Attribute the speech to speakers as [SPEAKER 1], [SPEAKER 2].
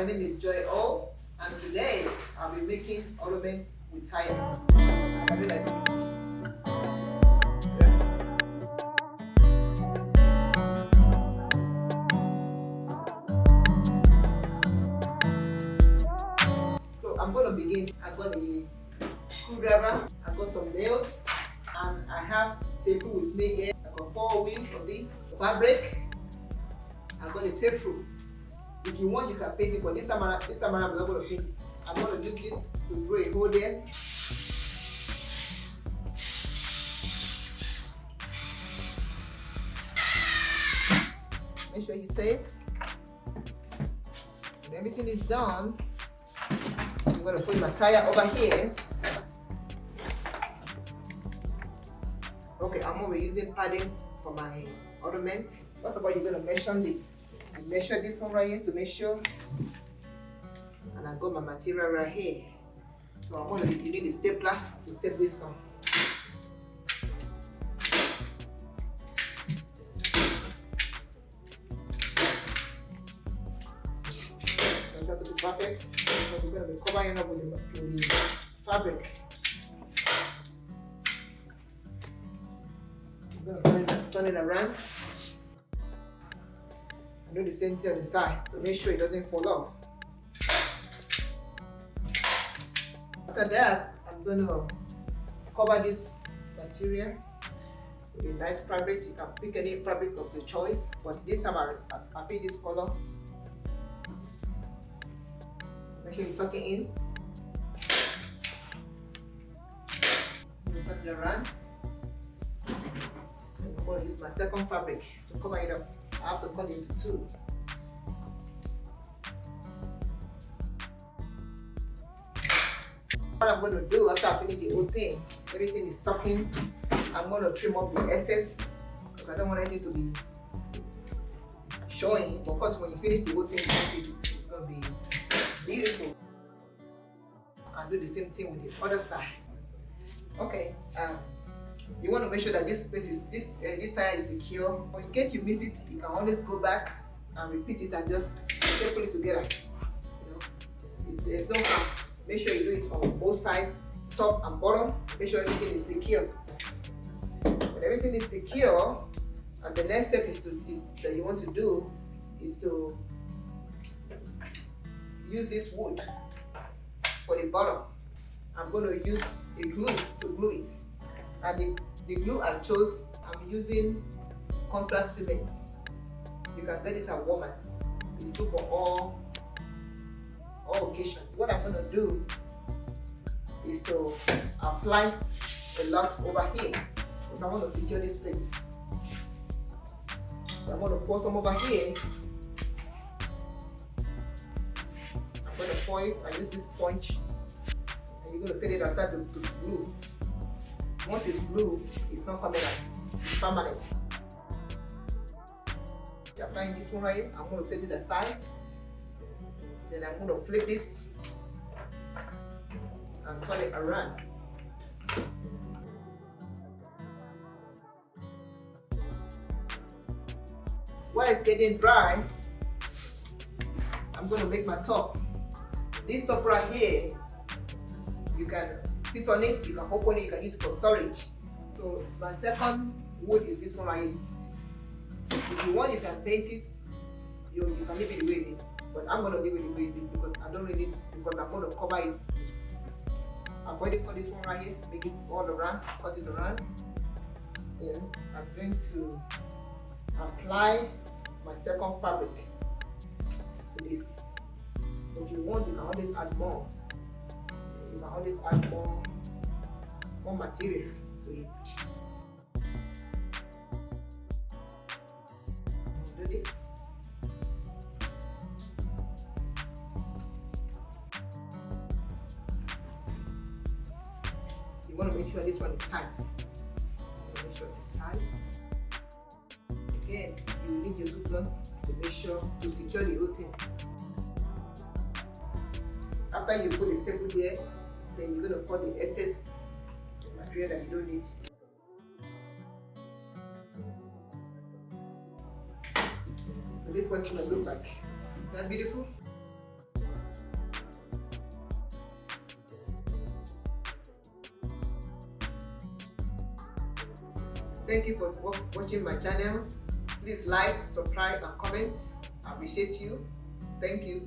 [SPEAKER 1] my name is Joy O, and today I'll be making ornaments with tire. I really like this. So I'm going to begin. I've got a screwdriver, I've got some nails, and I have tape with me here. I've got 4 wheels of this fabric. I've got a tape rule. If you want, you can paint it, but this time around I'm not going to paint it. I'm going to use this to draw a hole there. Make sure you're safe. When everything is done, I'm going to put my tire over here. Okay, I'm going to be using padding for my ornament. First of all, you're going to measure this. I measure this one right here to make sure. And I got my material right here. So I'm going to, you need a stapler to step this on. That's have to be perfect because we're going to be covering up with the fabric. I'm going to turn it around. And do the same thing on the side, so make sure it doesn't fall off. After that, I'm going to cover this material with a nice fabric. You can pick any fabric of your choice, but this time I pick this color. Make sure you tuck it in. Turn it around. I'm going to use my second fabric to cover it up. I have to cut it into 2. What I'm going to do after I finish the whole thing, everything is tucking. I'm going to trim up the excess because I don't want anything to be showing. But of course, when you finish the whole thing, it's going to be beautiful. And do the same thing with the other side. Okay. You want to make sure that this space is this tire is secure. But in case you miss it, you can always go back and repeat it and just staple it together. You know, there's no harm. Make sure you do it on both sides, top and bottom. Make sure everything is secure. When everything is secure, and the next step is that you want to do is to use this wood for the bottom. I'm going to use a glue to glue it. And the glue I chose, I'm using contrast cement. You can get this at Walmart. It's good for all occasions. What I'm going to do is to apply a lot over here because I want to secure this place. So I'm going to pour some over here. I'm going to pour it. I use this sponge. And you're going to set it aside to glue. Once it's glued, it's not permanent, it's permanent. You're applying this one right here. I'm going to set it aside. Then I'm going to flip this and turn it around. While it's getting dry, I'm going to make my top. This top right here, you can sit on it, you can open it, you can use it for storage. So my second wood is this one right here. If you want, you can paint it, you can leave it the way it is. But I'm going to leave it the way it is because I don't really need it, because I'm going to cover it. I've already cut this one right here, make it all around, cut it around. Then I'm going to apply my second fabric to this. So if you want, you can always add more. You can always add more material to it. Do this. You want to make sure this one is tight. Make sure it's tight. Again, you need your glue gun to make sure to secure the whole thing. After you put the staple there, then you're going to cut the excess material that you don't need. So this is what it's going to look like. Isn't that beautiful? thank you for watching my channel. Please like, subscribe, and comment. I appreciate you. Thank you.